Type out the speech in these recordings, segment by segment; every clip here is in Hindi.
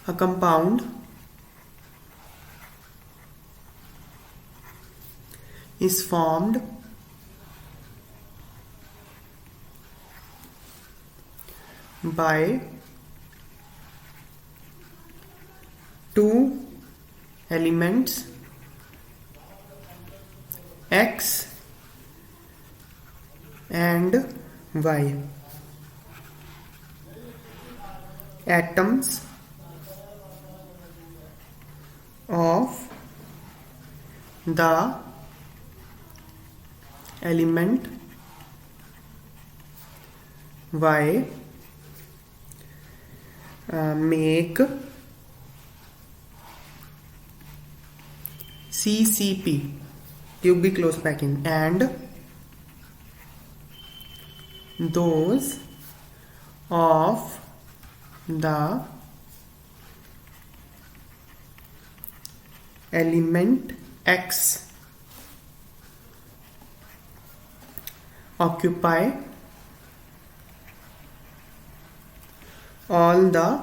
A compound is formed by two elements X and Y. Atoms of the element Y make CCP, cubic close packing, and those of the element X occupy all the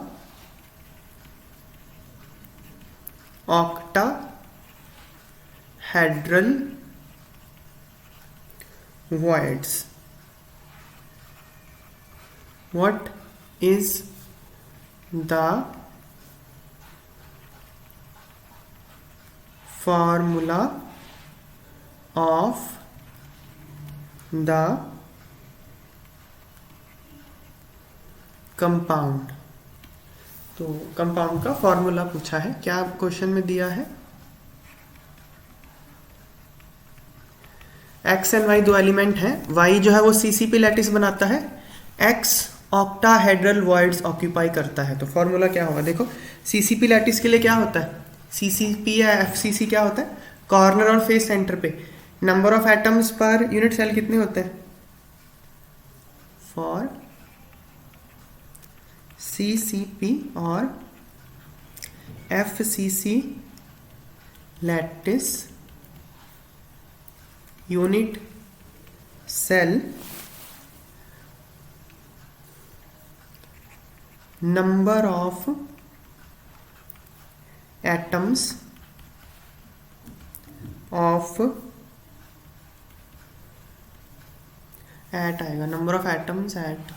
octahedral voids. What is the formula of the compound? तो कंपाउंड का फॉर्मूला पूछा है, क्या क्वेश्चन में दिया है? एक्स एंड वाई दो एलिमेंट हैं, वाई जो है वो सीसीपी लैटिस बनाता है, एक्स ऑक्टाहेड्रल वॉइड्स ऑक्यूपाई करता है। तो फॉर्मूला क्या होगा? देखो सीसीपी लैटिस के लिए क्या होता है, सीसीपी या एफसीसी क्या होता है? कॉर्नर और फेस सेंटर पे number of atoms per unit cell कितने होते हैं? फॉर सीसीपी और FCC lattice unit cell number of atoms of at आएगा, number of atoms at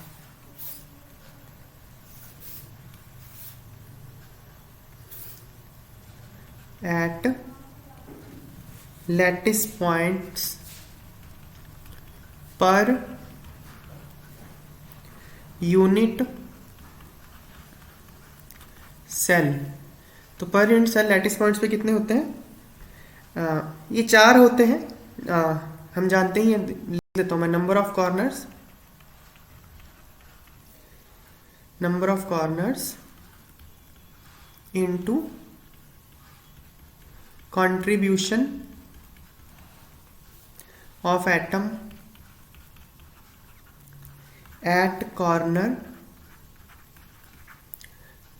lattice points per unit cell. तो per unit cell lattice points पे कितने होते हैं? ये 4 होते हैं, हम जानते ही हैं, लिख देता हूं मैं। Number of corners into contribution of atom at corner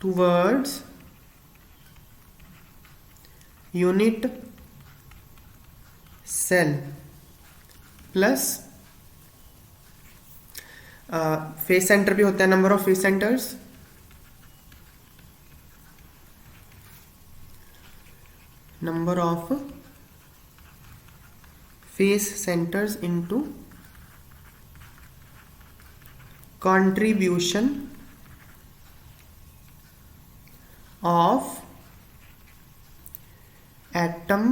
towards unit cell plus face centre भी होता है, number of face centres, number of face centres into contribution of atom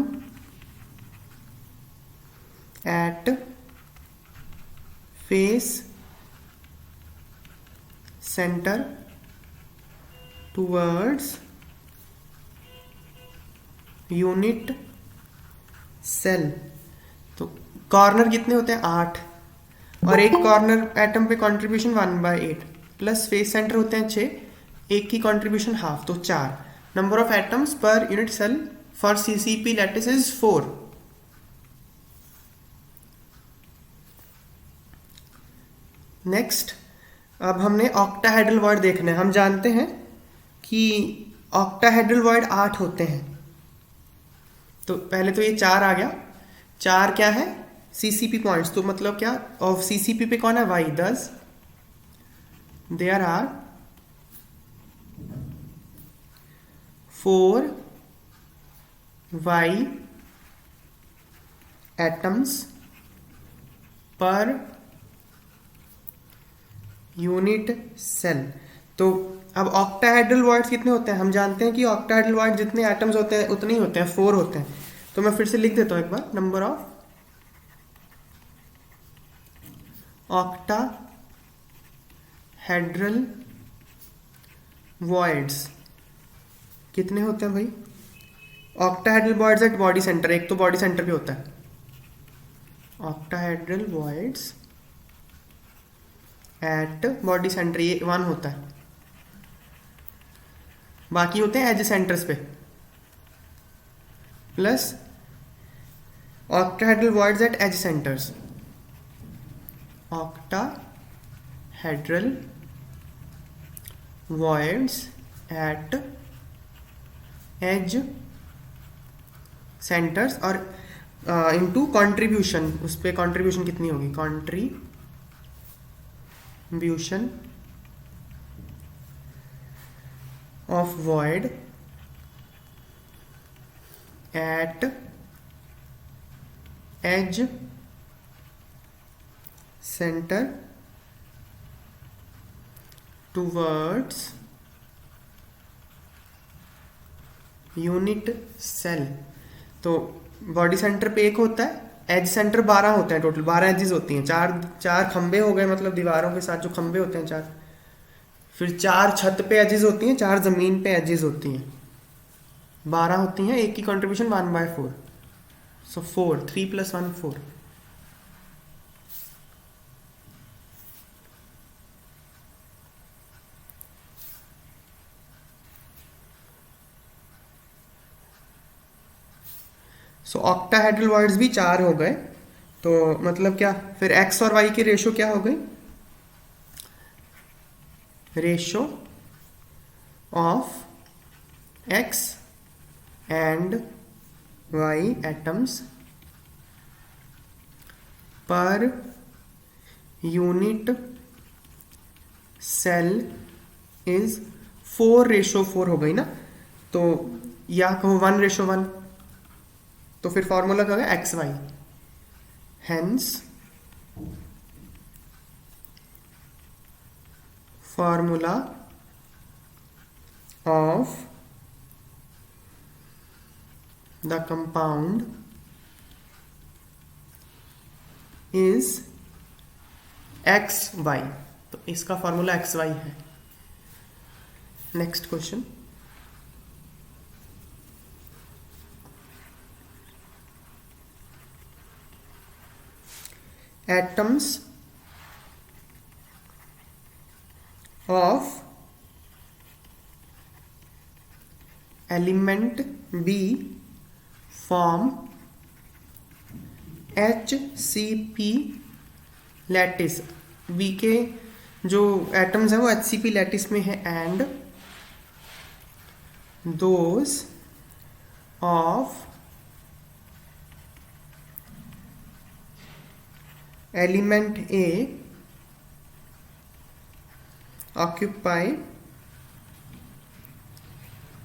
at face center towards unit cell। तो कॉर्नर कितने होते हैं? 8, और एक कॉर्नर एटम पे कंट्रीब्यूशन 1/8 प्लस फेस सेंटर होते हैं 6, एक की कंट्रीब्यूशन हाफ, तो 4। Number of atoms per unit cell for CCP lattice is 4। Next, अब हमने ऑक्टाहेड्रल वॉइड देखना है। हम जानते हैं कि ऑक्टाहेड्रल वॉइड 8 होते हैं। तो पहले तो ये 4 आ गया। 4 क्या है? CCP points. तो मतलब क्या, ऑफ सीसीपी पे कौन है? Y. Thus there are 4y atoms per unit cell. तो अब ऑक्टाहेड्रल वॉइड्स कितने होते हैं? हम जानते हैं कि ऑक्टाहेड्रल वॉइड जितने एटम्स होते हैं उतने ही होते हैं, 4 होते हैं। तो मैं फिर से लिख देता हूं एक बार, नंबर ऑफ ऑक्टाहेड्रल वॉइड्स कितने होते हैं भाई? Octahedral voids at body centre, एक तो बॉडी सेंटर भी होता है। Octahedral voids at body centre ये 1 होता है, बाकी होते हैं एज सेंटर्स पे। Plus octahedral voids at edge centres, octahedral voids at edge centres और इनटू कंट्रीब्यूशन, उस पे कंट्रीब्यूशन कितनी होगी? Contribution of void at edge centre towards unit cell. तो बॉडी सेंटर पे एक होता है, एज सेंटर 12 होते हैं, टोटल 12 एजेस होती हैं। चार खंबे हो गए, मतलब दीवारों के साथ जो खंबे होते हैं 4। फिर 4 छत पे एजेस होती हैं, 4 जमीन पे एजेस होती हैं, 12 होती हैं। एक की कंट्रीब्यूशन 1/4, सो 4, 3 + 1 4। सो ऑक्टाहेड्रल वॉइड्स भी 4 हो गए। तो मतलब क्या, फिर x और y की रेशो क्या हो गई? Ratio of x and y atoms per unit cell is 4:4 हो गई ना। तो या कहो 1:1, तो फिर फॉर्मूला क्या होगा? XY। Hence formula of the compound is XY। तो इसका फॉर्मूला XY है। Next question, atoms of element B form HCP lattice. B के जो एटम्स हैं वो HCP लैटिस में है, and those of element A occupy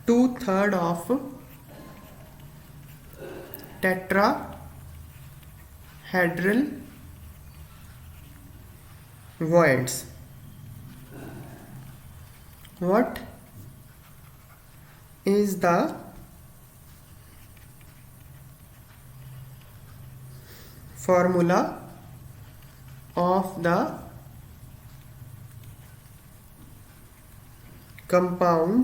2/3 of tetrahedral voids. What is the formula of the compound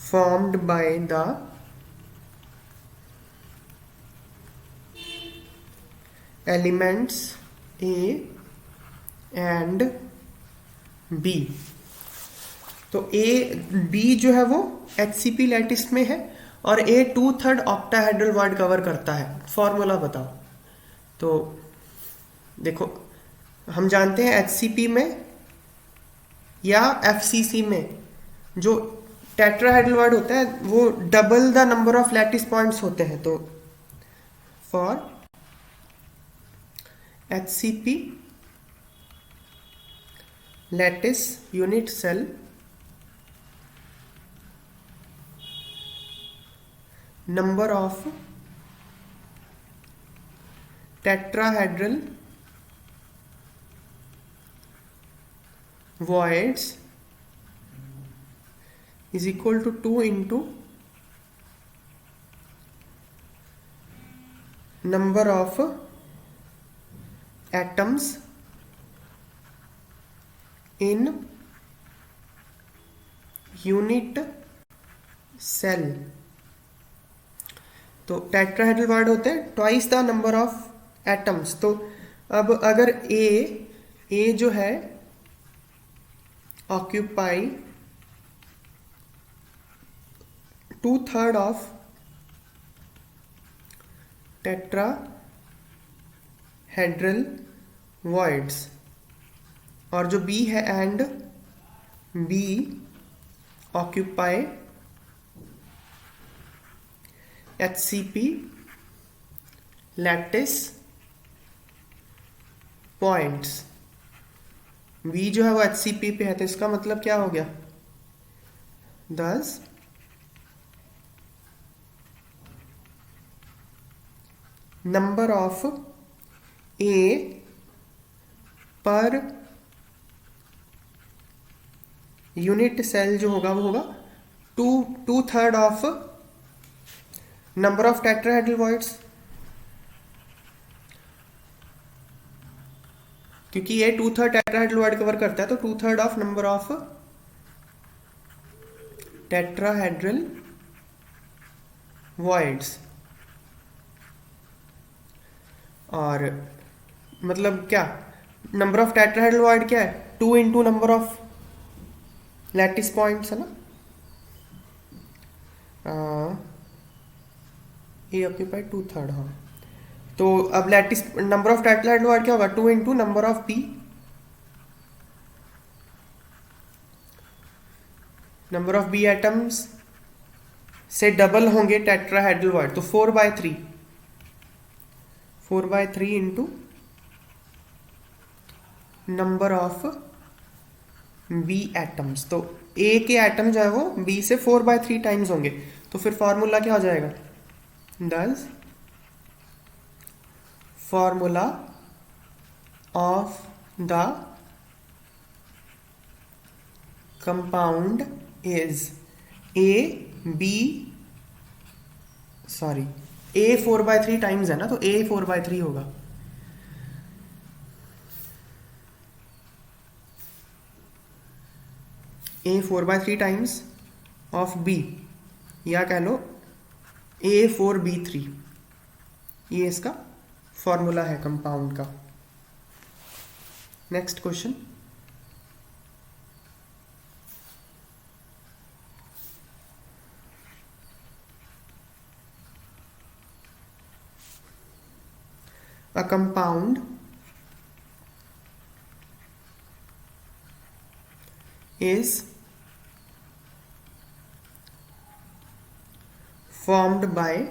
formed by the elements A and B? तो B जो है वो HCP लैटिस में है और A 2/3 ऑक्टाहेड्रल वॉइड कवर करता है। फॉर्मूला बताओ। तो देखो, हम जानते हैं HCP में या FCC में जो टेट्राहेड्रल वॉइड होता है वो double the number of lattice points होते हैं। तो for HCP lattice unit cell number of tetrahedral voids is equal to 2 into number of atoms in unit cell। तो टेट्राहेड्रल वर्ड होते हैं twice the number of atoms. तो अब अगर ए जो है ऑक्यूपाई 2/3 ऑफ टेट्राहेड्रल वॉइड्स, और जो बी है and B occupy HCP lattice points, V जो है वो HCP पे है, तो इसका मतलब क्या हो गया, 10 number of A per unit cell जो होगा वो होगा 2/3 of number of tetrahedral voids, क्योंकि ये 2/3 टेट्राहेड्रल वॉइड कवर करता है, तो 2/3 of number of tetrahedral voids. और मतलब क्या, नंबर ऑफ टेट्राहेड्रल वॉइड क्या है, 2 into number of lattice points है ना। ए ऑक्यूपाइड 2/3, हाँ। तो अब lattice number of tetrahedral void क्या होगा, 2 into number of B, number of B atoms से डबल होंगे टेट्राहेड्रल वॉइड, तो 4/3 into number of B atoms. तो ए के एटम जो है वो बी से 4/3 टाइम्स होंगे, तो फिर फॉर्मूला क्या हो जाएगा, 10 formula of the compound is a 4/3 times है ना, तो ए 4/3 होगा। ए 4/3 टाइम्स ऑफ बी, या कह लो A4B3, ये इसका फॉर्मूला है कंपाउंड का। Next question, a compound is formed by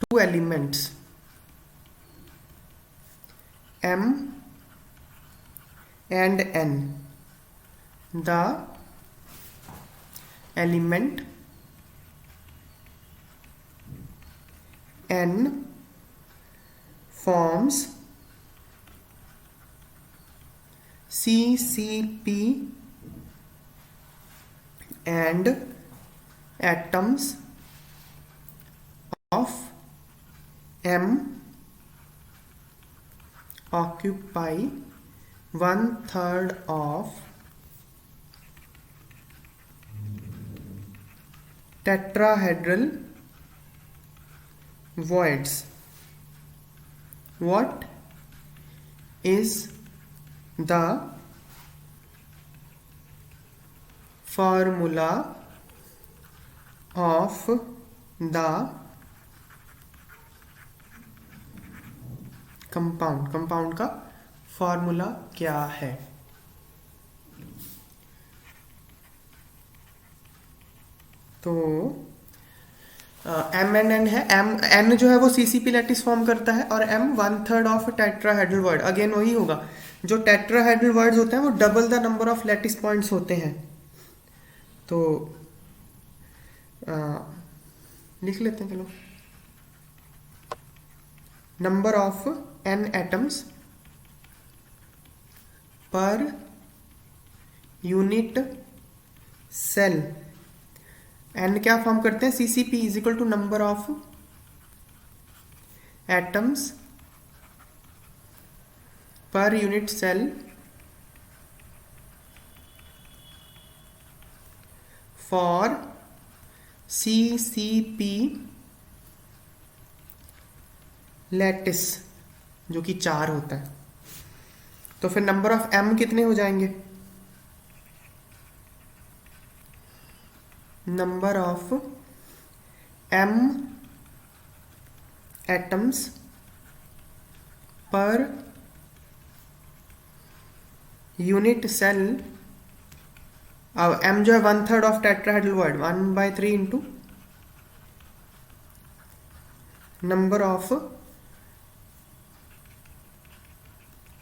two elements M and N. The element N forms CCP and atoms of M occupy 1/3 of tetrahedral voids. What is the formula of the compound, compound का फॉर्मूला क्या है। तो एम एन एन है, एम एन जो है वो सीसीपी लैटिस फॉर्म करता है और M 1/3 of tetrahedral void. Again वही होगा, जो टेट्राहेड्रल वर्ड्स होते हैं वो double the number of lattice points होते हैं। तो लिख लेते हैं, चलो। Number of N atoms per unit cell, N क्या फॉर्म करते हैं, CCP is equal to number of atoms per unit cell for CCP lattice, जो कि 4 होता है। तो फिर नंबर ऑफ एम कितने हो जाएंगे, number of M atoms per unit cell, अब एम जो है 1/3 of tetrahedral void, 1/3 into number of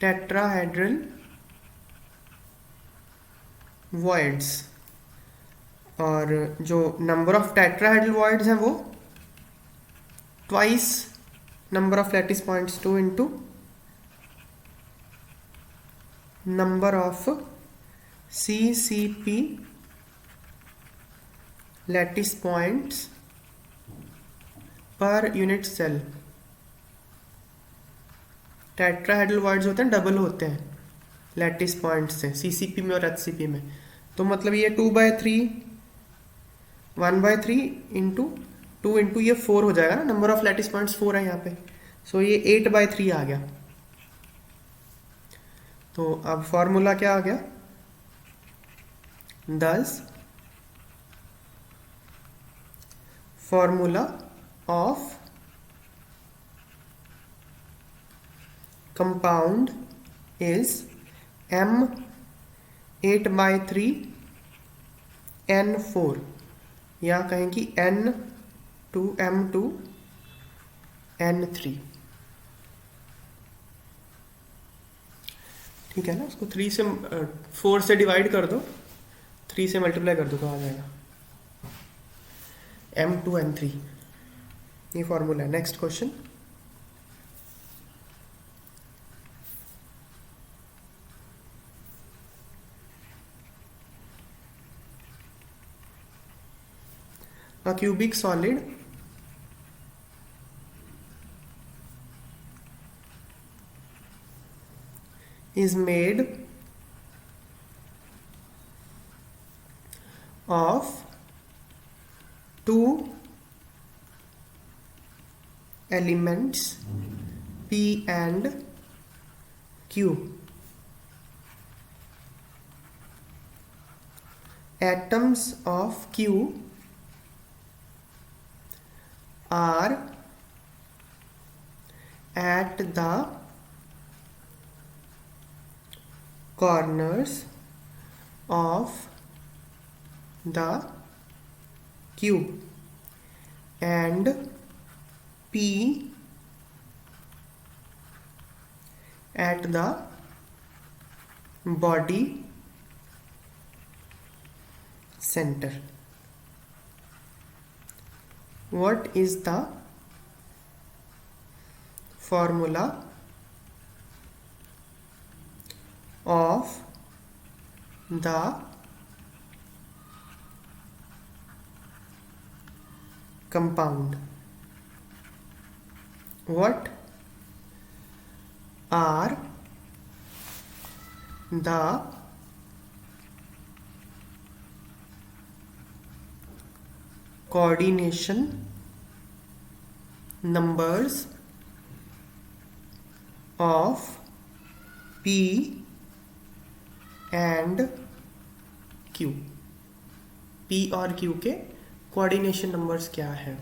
tetrahedral voids, और जो नंबर ऑफ टेट्राहेड्रल वर्ड्स हैं वो twice number of lattice points, 2 into number of CCP lattice points per unit cell. Tetrahedral voids होते हैं, डबल होते हैं लैटिस पॉइंट से सीसीपी में और एचसीपी में। तो मतलब ये 2/3 1/3 इंटू 2 इंटू ये 4 हो जाएगा ना, नंबर ऑफ लैटिस पॉइंट्स 4 है यहाँ पे। सो ये 8/3 आ गया। तो अब फॉर्मूला क्या आ गया, 10 formula of compound is M8/3 N4, या कहें कि N2M2 N3। ठीक है ना, उसको 4 से डिवाइड कर दो, 3 से मल्टीप्लाई कर दो तो आ जाएगा M2N3। ये फॉर्मूला है। Next question, a cubic solid is made of 2 elements P and Q. Atoms of Q are at the corners of the cube and P at the body center. What is the formula of the compound? What are the coordination numbers of P and Q? P और Q के कोऑर्डिनेशन नंबर्स क्या है?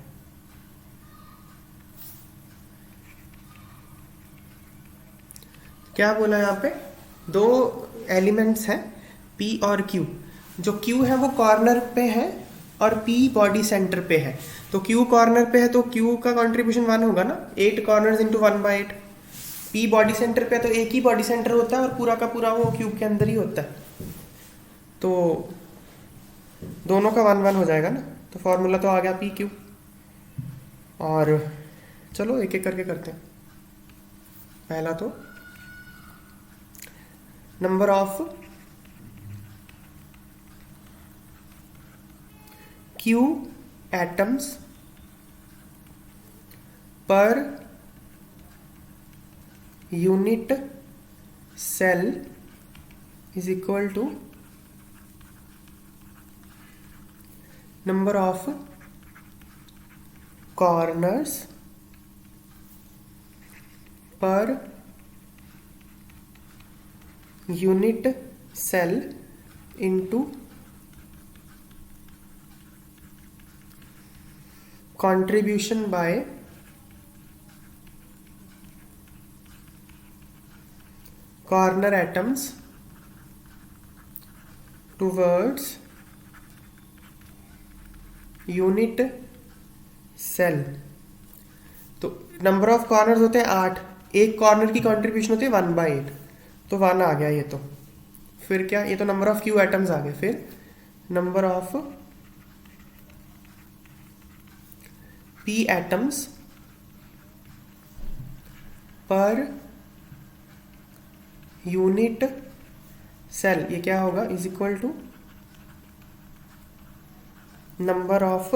क्या बोला यहाँ पे, 2 एलिमेंट्स हैं P और Q। जो Q है वो कॉर्नर पे है और P बॉडी सेंटर पे है। तो Q कॉर्नर पे है तो Q का कंट्रीब्यूशन 1 होगा ना, 8 corners into 1/8। P body centre पे है तो एक ही बॉडी सेंटर होता है और पूरा का पूरा वो क्यूब के अंदर ही होता है, तो दोनों का 1/1 हो जाएगा ना। तो फॉर्मूला तो आ गया PQ। और चलो एक एक करके करते हैं। पहला तो number of Q atoms per unit cell is equal to number of corners per unit cell into contribution by corner atoms towards unit cell। तो नंबर ऑफ कॉर्नर्स होते हैं 8, एक कॉर्नर की कंट्रीब्यूशन होती है 1/8, तो 1 आ गया ये। तो फिर क्या, ये तो नंबर ऑफ Q एटम्स आ गए। फिर number of P atoms per unit cell, ये क्या होगा, is equal to number of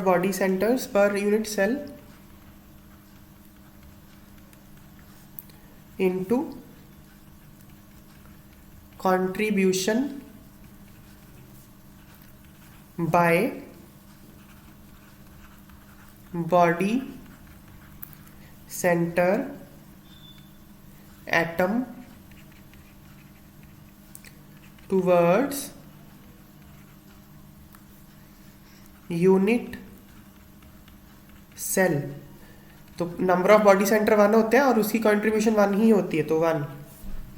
body centres per unit cell into contribution by body center atom towards unit cell। तो नंबर ऑफ बॉडी सेंटर 1 होते हैं और उसकी कंट्रीब्यूशन 1 ही होती है, तो 1,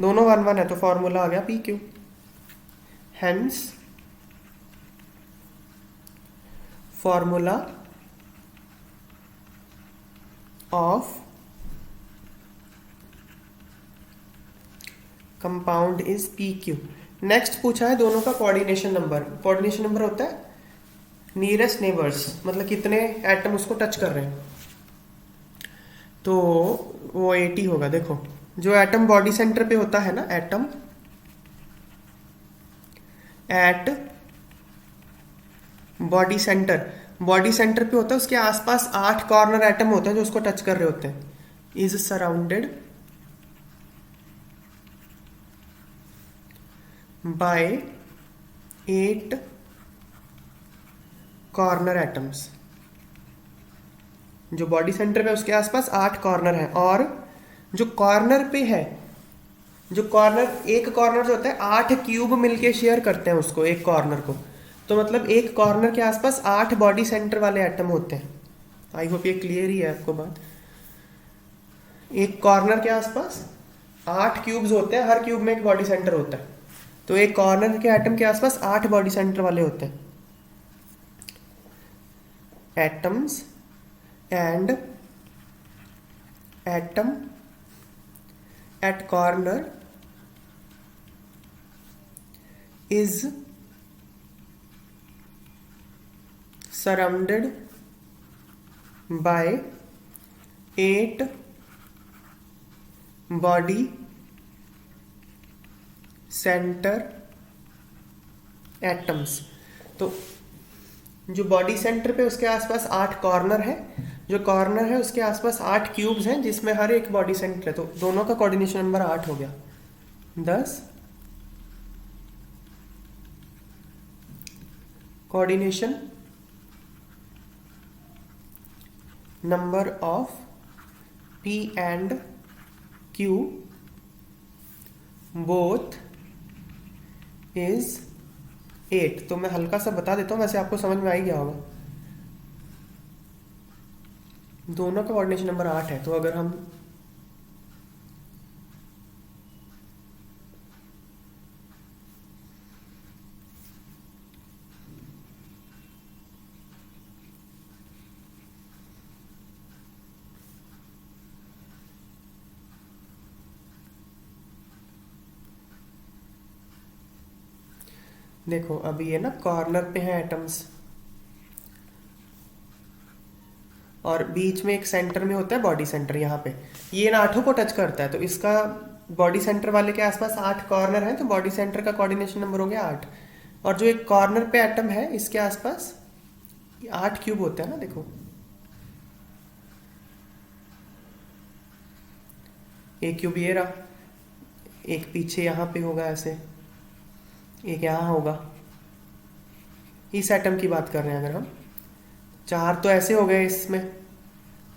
दोनों 1/1 है, तो फॉर्मूला आ गया PQ। Hence formula of compound is PQ। Next पूछा है दोनों का कोऑर्डिनेशन नंबर। कोऑर्डिनेशन नंबर होता है नियरेस्ट नेबर्स, मतलब कितने एटम उसको टच कर रहे हैं, तो वो 80 होगा। देखो जो एटम बॉडी सेंटर पे होता है ना, एटम एट बॉडी सेंटर पे होता है, उसके आसपास 8 कॉर्नर एटम होते हैं जो उसको टच कर रहे होते हैं, is surrounded by 8 corner atoms. जो बॉडी सेंटर पे उसके आसपास 8 कॉर्नर है, और जो कॉर्नर पे है, जो कॉर्नर, एक कॉर्नर जो होता है 8 क्यूब मिलके शेयर करते हैं उसको, एक कॉर्नर को, तो मतलब एक कॉर्नर के आसपास 8 बॉडी सेंटर वाले एटम होते हैं। आई होप ये क्लियर ही है आपको बात। एक कॉर्नर के आसपास 8 क्यूब्स होते हैं, हर क्यूब में एक बॉडी सेंटर होता है, तो एक कॉर्नर के एटम के आसपास 8 बॉडी सेंटर वाले होते हैं। Atoms and atom at corner is surrounded by 8 body center atoms। तो जो बॉडी सेंटर पे उसके आसपास 8 कॉर्नर है, जो कॉर्नर है उसके आसपास 8 क्यूब्स हैं जिसमें हर एक बॉडी सेंटर है, तो दोनों का कोऑर्डिनेशन नंबर 8 हो गया। 10 coordination number of P and Q both is 8। तो मैं हल्का सा बता देता हूँ, वैसे आपको समझ में आ ही गया होगा। दोनों का कोऑर्डिनेशन नंबर 8 है, तो अगर हम देखो अभी ये ना कॉर्नर पे है एटम्स, और बीच में एक सेंटर में होता है बॉडी सेंटर यहाँ पे, ये इन आठों को टच करता है, तो इसका बॉडी सेंटर वाले के आसपास 8 कॉर्नर है, तो बॉडी सेंटर का कोऑर्डिनेशन नंबर हो गया 8। और जो एक कॉर्नर पे एटम है इसके आसपास 8 क्यूब होते हैं ना, देखो एक क्यूब ये रहा, एक पीछे यहाँ पे होगा ऐसे, एक यहाँ होगा, इस एटम की बात कर रहे हैं अगर हम। 4 तो ऐसे हो गए इसमें,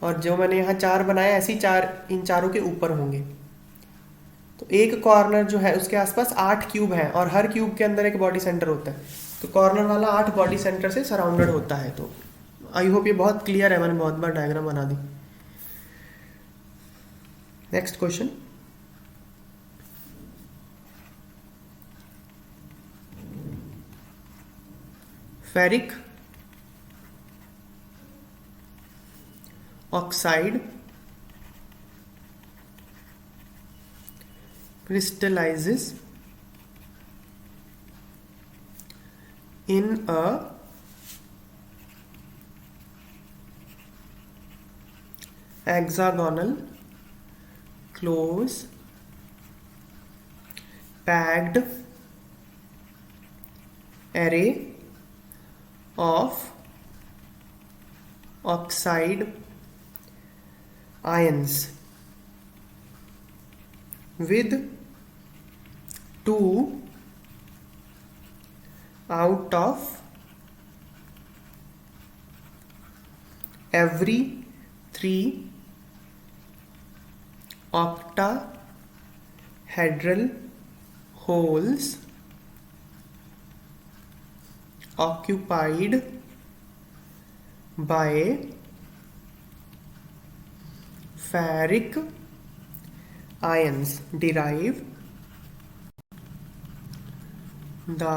और जो मैंने यहाँ 4 बनाया ऐसे ही 4 इन चारों के ऊपर होंगे। तो एक कॉर्नर जो है उसके आसपास 8 क्यूब हैं, और हर क्यूब के अंदर एक बॉडी सेंटर होता है, तो कॉर्नर वाला 8 बॉडी सेंटर से सराउंडेड होता है। तो आई होप ये बहुत क्लियर है, मैंने बहुत बार डायग्राम बना दी। Next question, ferric oxide crystallizes in a hexagonal close packed array of oxide ions with 2 out of every 3 octahedral holes occupied by ferric ions derive the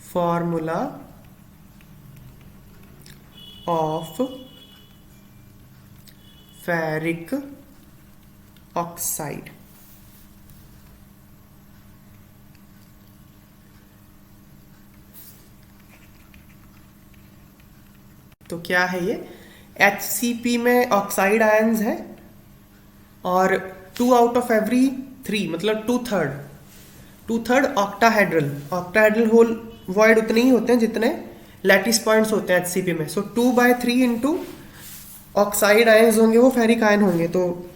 formula of ferric oxide। तो क्या है ये, HCP में ऑक्साइड आयंस है, और 2 आउट ऑफ एवरी 3 मतलब 2/3 ऑक्टाहेड्रल होल वॉइड उतने ही होते हैं जितने लैटिस पॉइंट्स होते हैं HCP में। सो 2/3 इंटू ऑक्साइड आयंस होंगे, वो फेरिक आयन होंगे, तो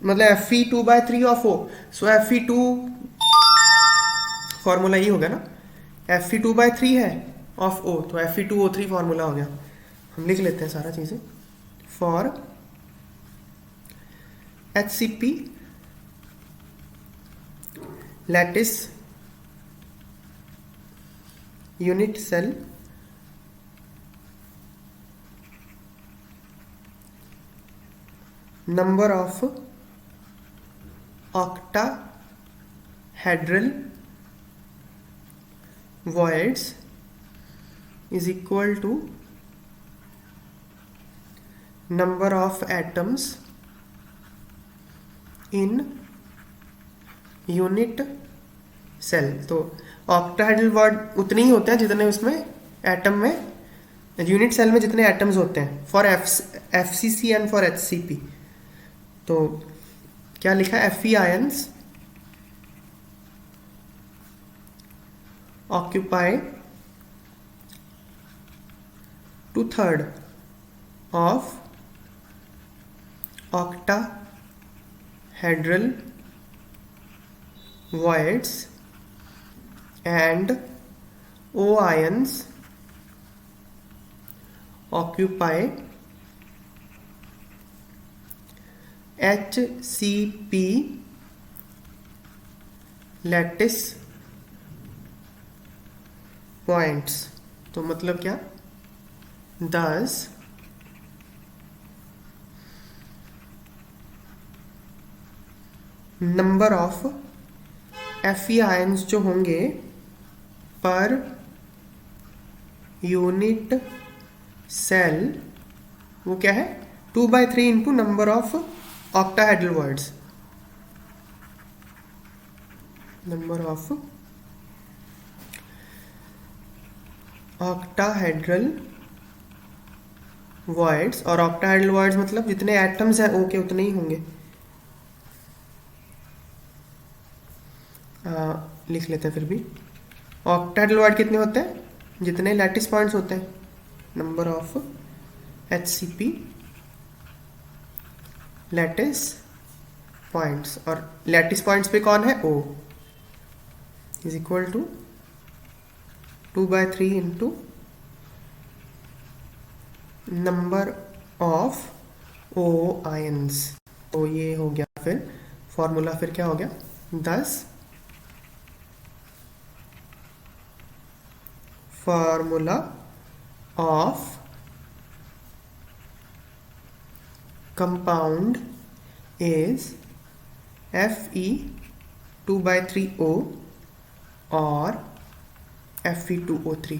मतलब Fe 2/3 of O। So Fe2 formula ये होगा ना, Fe 2/3 है ऑफ O, तो Fe2O3 फॉर्मूला हो गया। हम लिख लेते हैं सारा चीजें। For HCP lattice unit cell number of octahedral voids is equal to number of atoms in unit cell. तो ऑक्टाहेड्रल वर्ड उतने ही होते हैं जितने उसमें एटम में, यूनिट सेल में जितने एटम्स होते हैं for FCC and for HCP। तो क्या लिखा है, Fe ions occupy 2/3 of octahedral voids and O ions occupy HCP lattice points। तो मतलब क्या, thus number of Fe ions जो होंगे पर यूनिट सेल, वो क्या है 2/3 into number of octahedral words, number of octahedral voids, और ऑक्टाहेड्रल वॉइड्स मतलब जितने एटम्स हैं O के उतने ही होंगे। लिख लेते हैं फिर भी। ऑक्टाहेड्रल वॉइड कितने होते हैं? जितने लैटिस पॉइंट्स होते हैं, number of HCP lattice points, और लैटिस पॉइंट्स पे कौन है? O is equal to 2/3 into number of O ions. तो ये हो गया फिर फॉर्मूला, फिर क्या हो गया? 10 formula of compound is Fe 2/3O और Fe2O3।